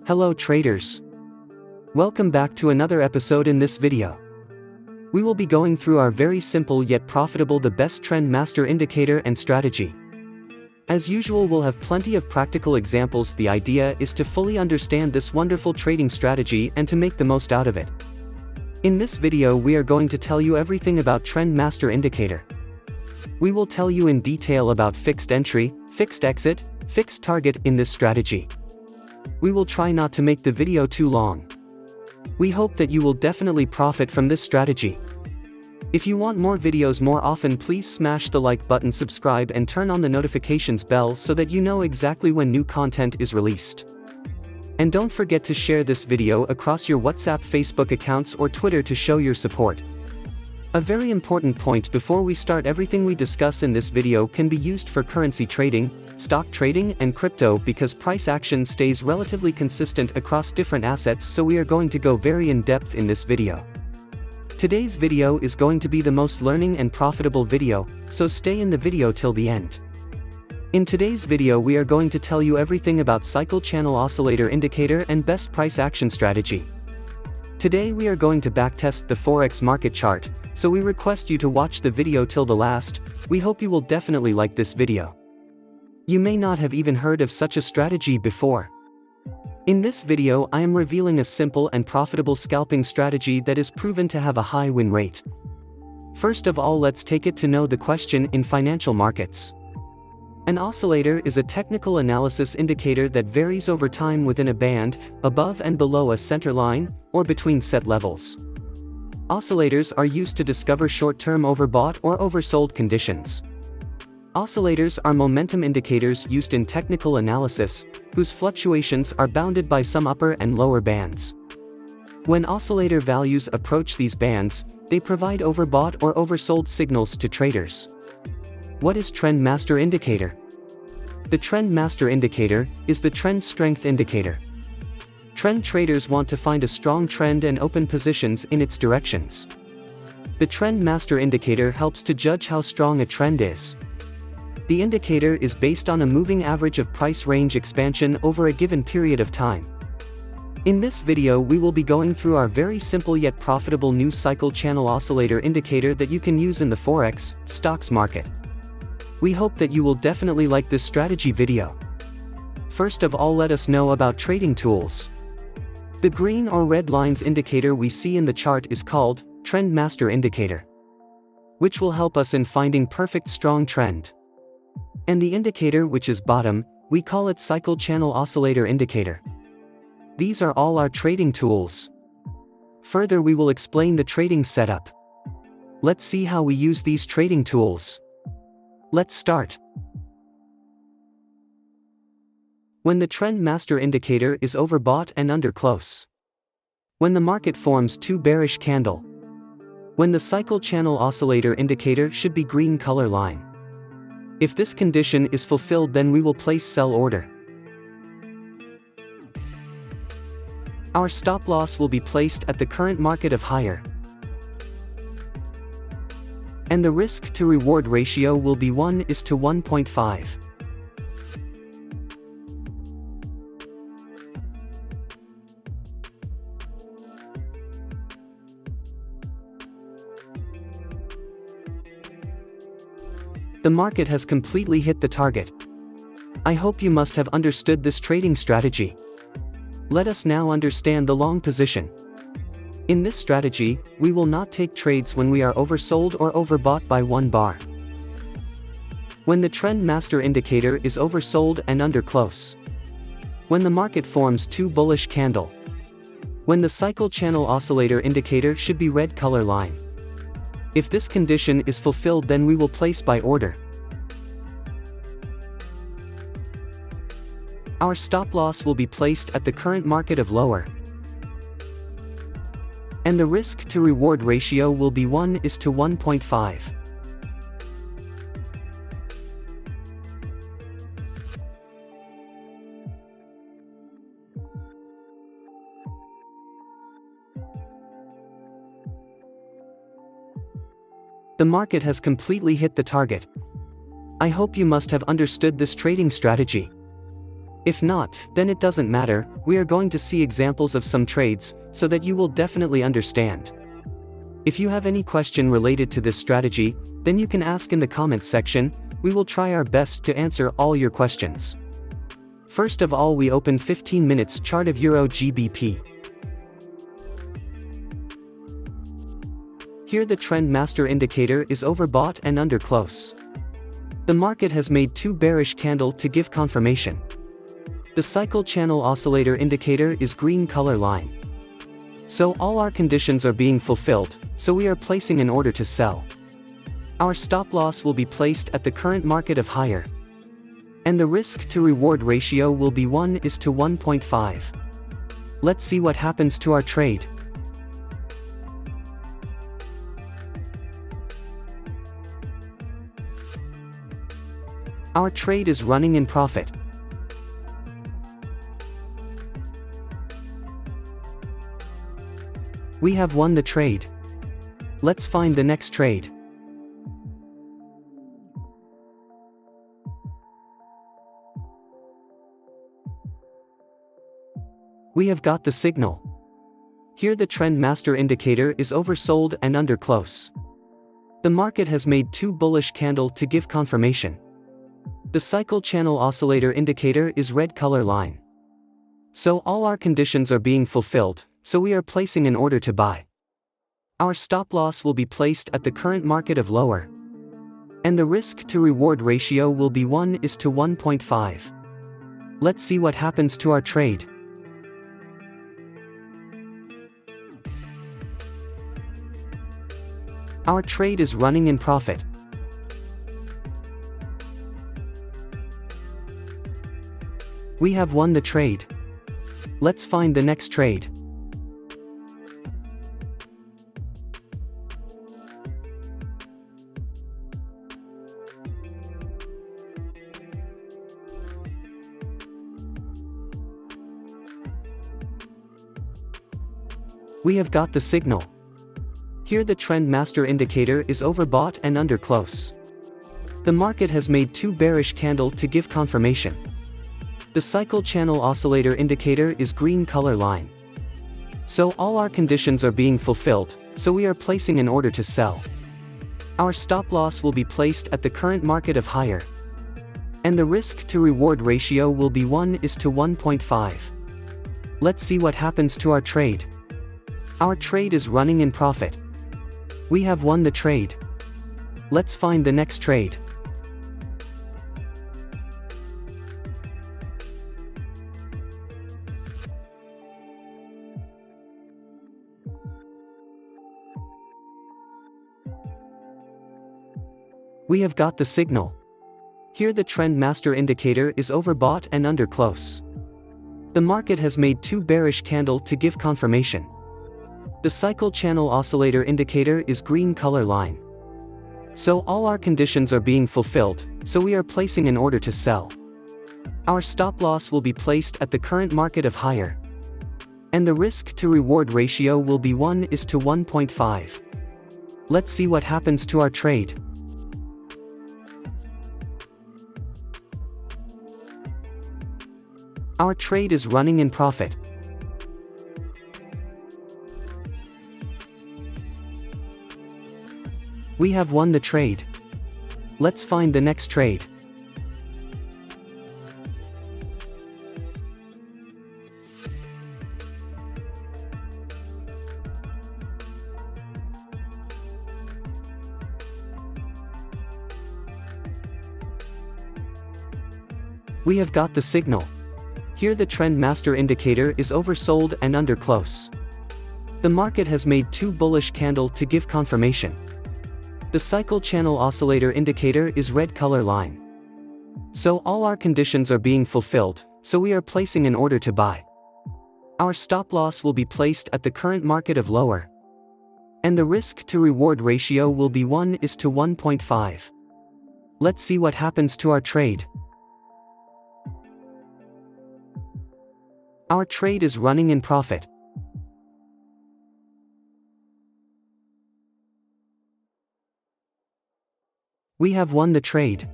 Hello traders. Welcome back to another episode. In this video, we will be going through our very simple yet profitable the best trend master indicator and strategy. As usual, we'll have plenty of practical examples. The idea is to fully understand this wonderful trading strategy and to make the most out of it. In this video we are going to tell you everything about trend master indicator. We will tell you in detail about fixed entry, fixed exit, fixed target in this strategy. We will try not to make the video too long. We hope that you will definitely profit from this strategy. If you want more videos more often, please smash the like button, subscribe and turn on the notifications bell so that you know exactly when new content is released. And don't forget to share this video across your WhatsApp, Facebook accounts or Twitter to show your support. A very important point before we start: everything we discuss in this video can be used for currency trading, stock trading and crypto, because price action stays relatively consistent across different assets, so we are going to go very in depth in this video. Today's video is going to be the most learning and profitable video, so stay in the video till the end. In today's video we are going to tell you everything about cycle channel oscillator indicator and best price action strategy. Today we are going to backtest the forex market chart, so we request you to watch the video till the last. We hope you will definitely like this video. You may not have even heard of such a strategy before. In this video I am revealing a simple and profitable scalping strategy that is proven to have a high win rate. First of all, let's take it to know the question in financial markets. An oscillator is a technical analysis indicator that varies over time within a band, above and below a center line, or between set levels. Oscillators are used to discover short-term overbought or oversold conditions. Oscillators are momentum indicators used in technical analysis, whose fluctuations are bounded by some upper and lower bands. When oscillator values approach these bands, they provide overbought or oversold signals to traders. What is trend master indicator? The trend master indicator is the trend strength indicator. Trend traders want to find a strong trend and open positions in its directions. The trend master indicator helps to judge how strong a trend is. The indicator is based on a moving average of price range expansion over a given period of time. In this video we will be going through our very simple yet profitable new cycle channel oscillator indicator that you can use in the forex stocks market. We hope that you will definitely like this strategy video. First of all, let us know about trading tools. The green or red lines indicator we see in the chart is called trend master indicator, which will help us in finding perfect strong trend. And the indicator which is bottom, we call it cycle channel oscillator indicator. These are all our trading tools. Further, we will explain the trading setup. Let's see how we use these trading tools. Let's start. When the trend master indicator is overbought and under close. When the market forms two bearish candle. When the cycle channel oscillator indicator should be green color line. If this condition is fulfilled, then we will place sell order. Our stop loss will be placed at the current market of higher. And the risk to reward ratio will be 1:1.5. The market has completely hit the target. I hope you must have understood this trading strategy. Let us now understand the long position. In this strategy, we will not take trades when we are oversold or overbought by 1 bar. When the trend master indicator is oversold and under close. When the market forms two bullish candle. When the cycle channel oscillator indicator should be red color line. If this condition is fulfilled, then we will place buy order. Our stop loss will be placed at the current market of lower. And the risk to reward ratio will be 1:1.5. The market has completely hit the target. I hope you must have understood this trading strategy. If not, then it doesn't matter, we are going to see examples of some trades, so that you will definitely understand. If you have any question related to this strategy, then you can ask in the comments section, we will try our best to answer all your questions. First of all, we open 15 minutes chart of Euro GBP. Here the trend master indicator is overbought and under close. The market has made two bearish candles to give confirmation. The cycle channel oscillator indicator is green color line. So all our conditions are being fulfilled, so we are placing an order to sell. Our stop loss will be placed at the current market of higher. And the risk to reward ratio will be 1:1.5. Let's see what happens to our trade. Our trade is running in profit. We have won the trade. Let's find the next trade. We have got the signal. Here the trend master indicator is oversold and under close. The market has made two bullish candles to give confirmation. The cycle channel oscillator indicator is red color line. So all our conditions are being fulfilled, so we are placing an order to buy. Our stop loss will be placed at the current market of lower. And the risk to reward ratio will be 1:1.5. Let's see what happens to our trade. Our trade is running in profit. We have won the trade. Let's find the next trade. We have got the signal. Here the trend master indicator is overbought and under close. The market has made two bearish candles to give confirmation. The cycle channel oscillator indicator is green color line. So all our conditions are being fulfilled, so we are placing an order to sell. Our stop loss will be placed at the current market of higher. And the risk to reward ratio will be 1:1.5. Let's see what happens to our trade. Our trade is running in profit. We have won the trade. Let's find the next trade. We have got the signal. Here the trend master indicator is overbought and under close. The market has made two bearish candles to give confirmation. The cycle channel oscillator indicator is green color line. So all our conditions are being fulfilled, so we are placing an order to sell. Our stop loss will be placed at the current market of higher. And the risk to reward ratio will be 1:1.5. Let's see what happens to our trade. Our trade is running in profit. We have won the trade. Let's find the next trade. We have got the signal. Here the trend master indicator is oversold and under close. The market has made two bullish candles to give confirmation. The cycle channel oscillator indicator is red color line. So all our conditions are being fulfilled, so we are placing an order to buy. Our stop loss will be placed at the current market of lower. And the risk to reward ratio will be 1:1.5. Let's see what happens to our trade. Our trade is running in profit. We have won the trade.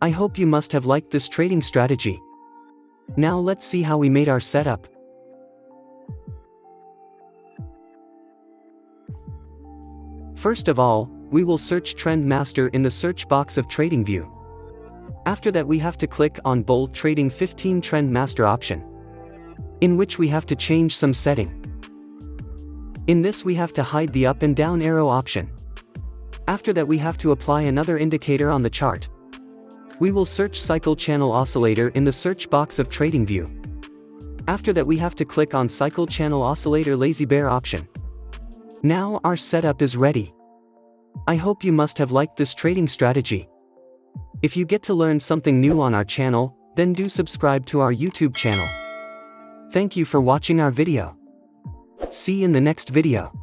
I hope you must have liked this trading strategy. Now let's see how we made our setup. First of all, we will search Trend Master in the search box of TradingView. After that we have to click on Bold Trading 15 Trend Master option, in which we have to change some setting. In this we have to hide the up and down arrow option. After that we have to apply another indicator on the chart. We will search Cycle Channel Oscillator in the search box of TradingView. After that we have to click on Cycle Channel Oscillator Lazy Bear option. Now our setup is ready. I hope you must have liked this trading strategy. If you get to learn something new on our channel, then do subscribe to our YouTube channel. Thank you for watching our video. See you in the next video.